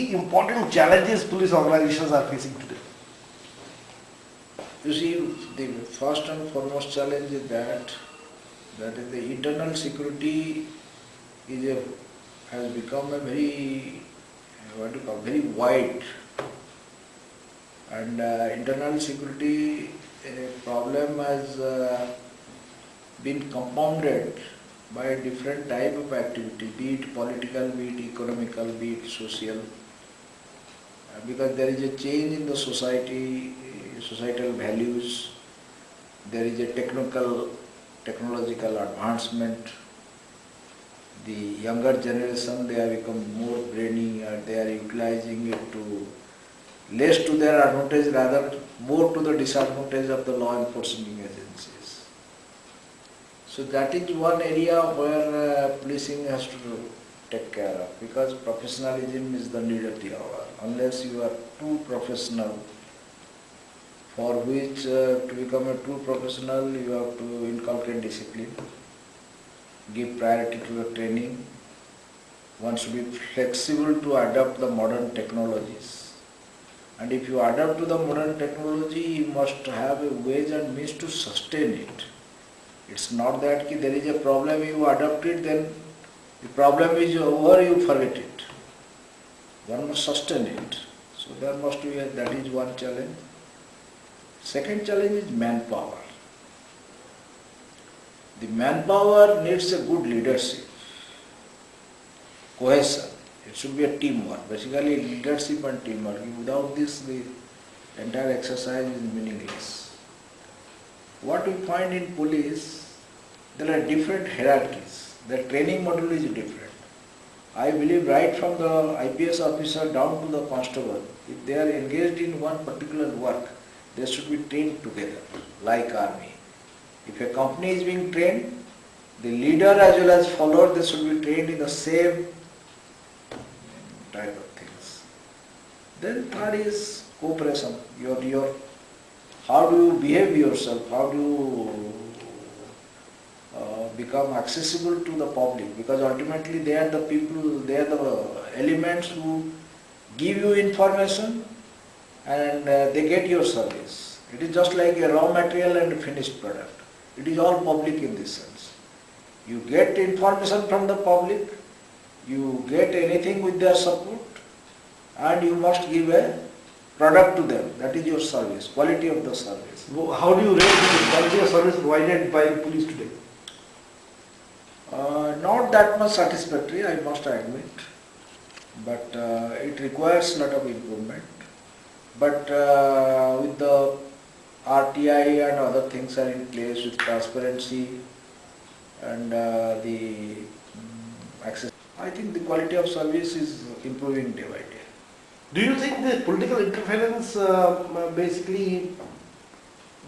the important challenges police organizations are facing today? You see, the first and foremost challenge is that is the internal security has become a very very wide, and internal security problem has been compounded by different type of activity, be it political, be it economical, be it social, because there is a change in the societal values, there is a technological advancement. The younger generation, they have become more brainy, they are utilizing it to less to their advantage, rather more to the disadvantage of the law enforcement agencies. So that is one area where policing has to take care of, because professionalism is the need of the hour. Unless you are too professional, for which to become a true professional you have to inculcate discipline, give priority to your training. One should be flexible to adapt the modern technologies. And if you adapt to the modern technology, you must have a ways and means to sustain it. It's not that there is a problem, you adapt it, then the problem is over, you forget it. One must sustain it. So there must be that is one challenge. Second challenge is manpower. The manpower needs a good leadership, cohesion. It should be a teamwork. Basically, leadership and teamwork. Without this, the entire exercise is meaningless. What we find in police, there are different hierarchies. The training model is different. I believe right from the IPS officer down to the constable, if they are engaged in one particular work, they should be trained together, like army. If a company is being trained, the leader as well as follower, they should be trained in the same type of things. Then third is cooperation. Your how do you behave yourself? How do you become accessible to the public? Because ultimately they are the people, they are the elements who give you information and they get your service. It is just like a raw material and a finished product. It is all public in this sense. You get information from the public, you get anything with their support, and you must give a product to them. That is your service, quality of the service. How do you rate the quality of service provided by police today? Not that much satisfactory, I must admit, but it requires a lot of improvement. But with the RTI and other things are in place, with transparency and the access, I think the quality of service is improving day by day. Do you think the political interference basically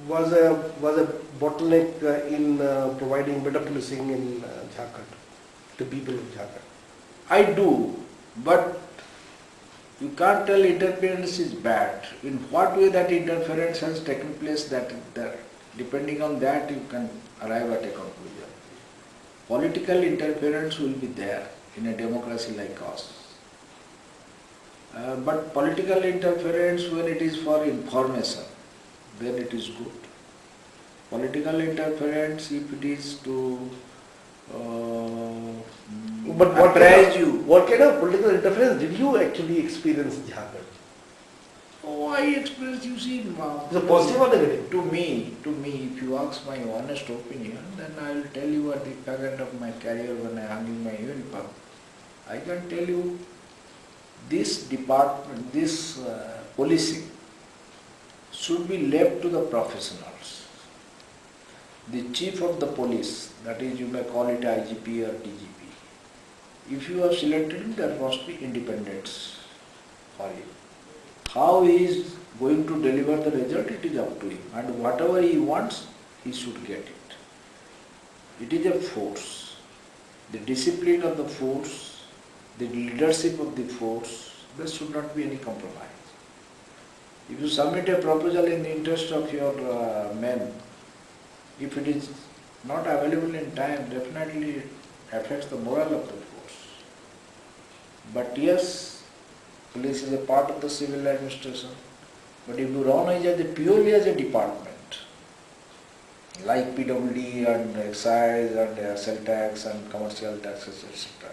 was a bottleneck in providing better policing in Jharkhand to people of Jharkhand? I do, but you can't tell interference is bad. In what way that interference has taken place, that depending on that you can arrive at a conclusion. Political interference will be there in a democracy like us. But political interference, when it is for information, then it is good. Political interference, if it is to apprise you. What kind of political interference did you actually experience in Jharkhand? Oh, I experienced, you see, Is it positive or negative? To me, if you ask my honest opinion, then I will tell you at the back end of my career when I hung in my uniform. I can tell you, this department, this policing should be left to the professionals. The chief of the police, that is, you may call it IGP or DGP. If you have selected him, there must be independence for him. How he is going to deliver the result, it is up to him. And whatever he wants, he should get it. It is a force. The discipline of the force, the leadership of the force, there should not be any compromise. If you submit a proposal in the interest of your men, if it is not available in time, definitely it affects the morale of the force. But yes, Police is a part of the civil administration. But if you run it purely as a department, like PWD and excise and sell tax and commercial taxes, etc.,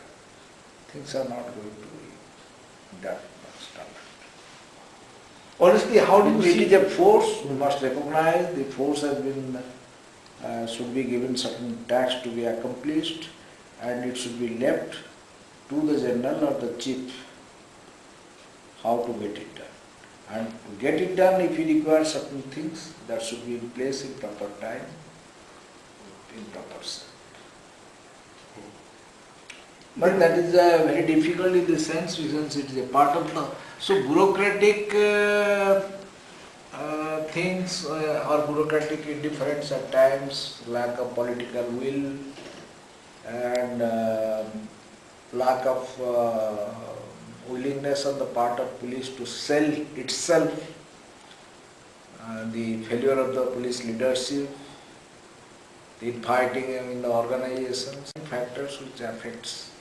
things are not going to be that standard. Honestly, how do you It see is a force, we must recognize the force has been, should be given certain tax to be accomplished, and it should be left to the general or the chief how to get it done. And to get it done, if you require certain things, that should be in place in proper time, in proper sense. But that is very difficult in the sense, since it is a part of the, so bureaucratic things or bureaucratic indifference at times, lack of political will and lack of willingness on the part of police to sell itself, the failure of the police leadership, the infighting in the organizations, factors which affects.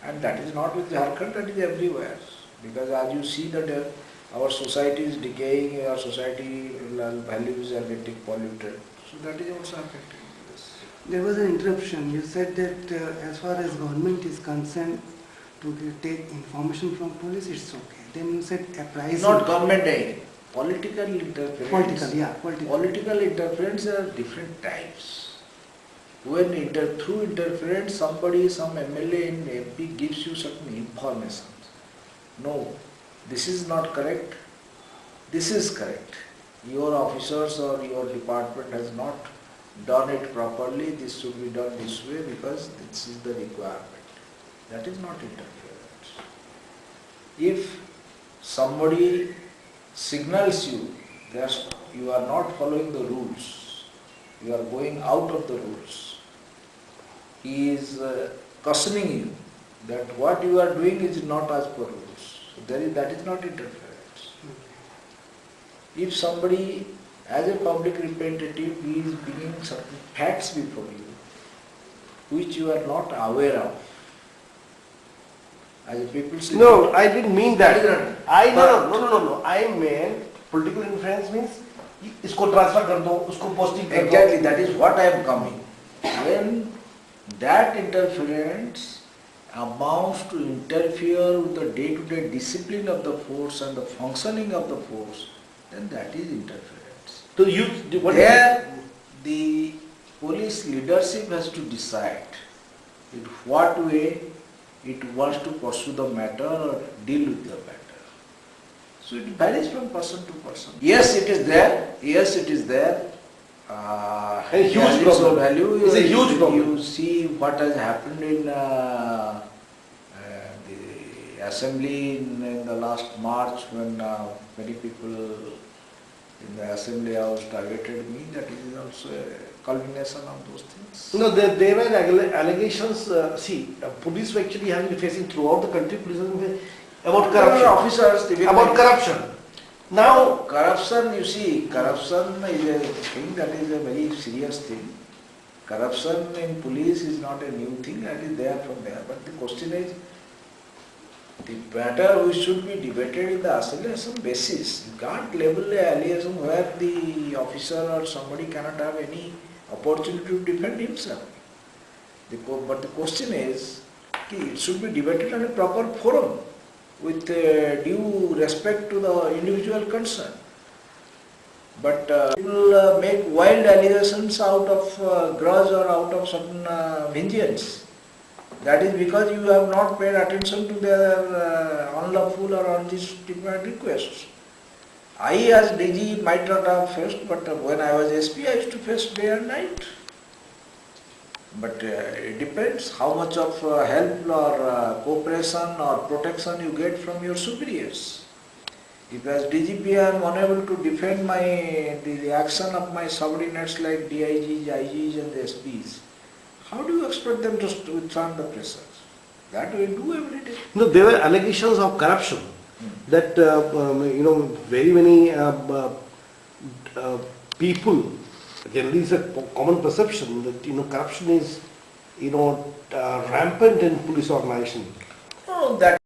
And that is not with Jharkhand, that is everywhere. Because as you see that our society is decaying, our society values are getting polluted. So that is also affecting this. There was an interruption. You said that as far as government is concerned, to take information from police, it's okay. Then you said uprising. Not government aid, political interference. Political interference are different types. When through interference somebody, some MLA and MP gives you certain information. No, this is not correct, this is correct. Your officers or your department has not done it properly, this should be done this way because this is the requirement. That is not interference. If somebody signals you that you are not following the rules, you are going out of the rules, he is cautioning you that what you are doing is not as per rules. So that is not interference. If somebody, as a public representative, is bringing certain facts before you, which you are not aware of, as a people citizen. No, I didn't mean that. No. I meant political influence means इसको transfer कर दो, उसको posting कर दो. Exactly, that is what I am coming. When that interference amounts to interfere with the day-to-day discipline of the force and the functioning of the force, then that is interference. So the police leadership has to decide in what way it wants to pursue the matter or deal with the matter. So it varies from person to person. Yes, it is there. Yes, it is there. A huge problem. It's a huge problem. You see what has happened in the assembly in the last March when many people in the assembly house targeted me. That is also a culmination of those things. No, there were allegations. Police were actually having been facing throughout the country about corruption. Officers, about corruption. Now, corruption, you see, corruption is a thing that is a very serious thing. Corruption in police is not a new thing, that is there from there. But the question is, the matter which should be debated in the assimilation basis. You can't label an allegation where the officer or somebody cannot have any opportunity to defend himself. But the question is, it should be debated on a proper forum with due respect to the individual concerned. But people make wild allegations out of grudge or out of certain vengeance. That is because you have not paid attention to their unlawful or unjustified requests. I as DG might not have faced, but when I was SP I used to face day and night. But it depends how much of help or cooperation or protection you get from your superiors. If as DGP I am unable to defend the action of my subordinates like DIGs, IGs and the SPs, how do you expect them to withstand the pressures? That we do every day. No, there were allegations of corruption that very many people, generally it's a common perception that corruption is rampant in police organization. No, that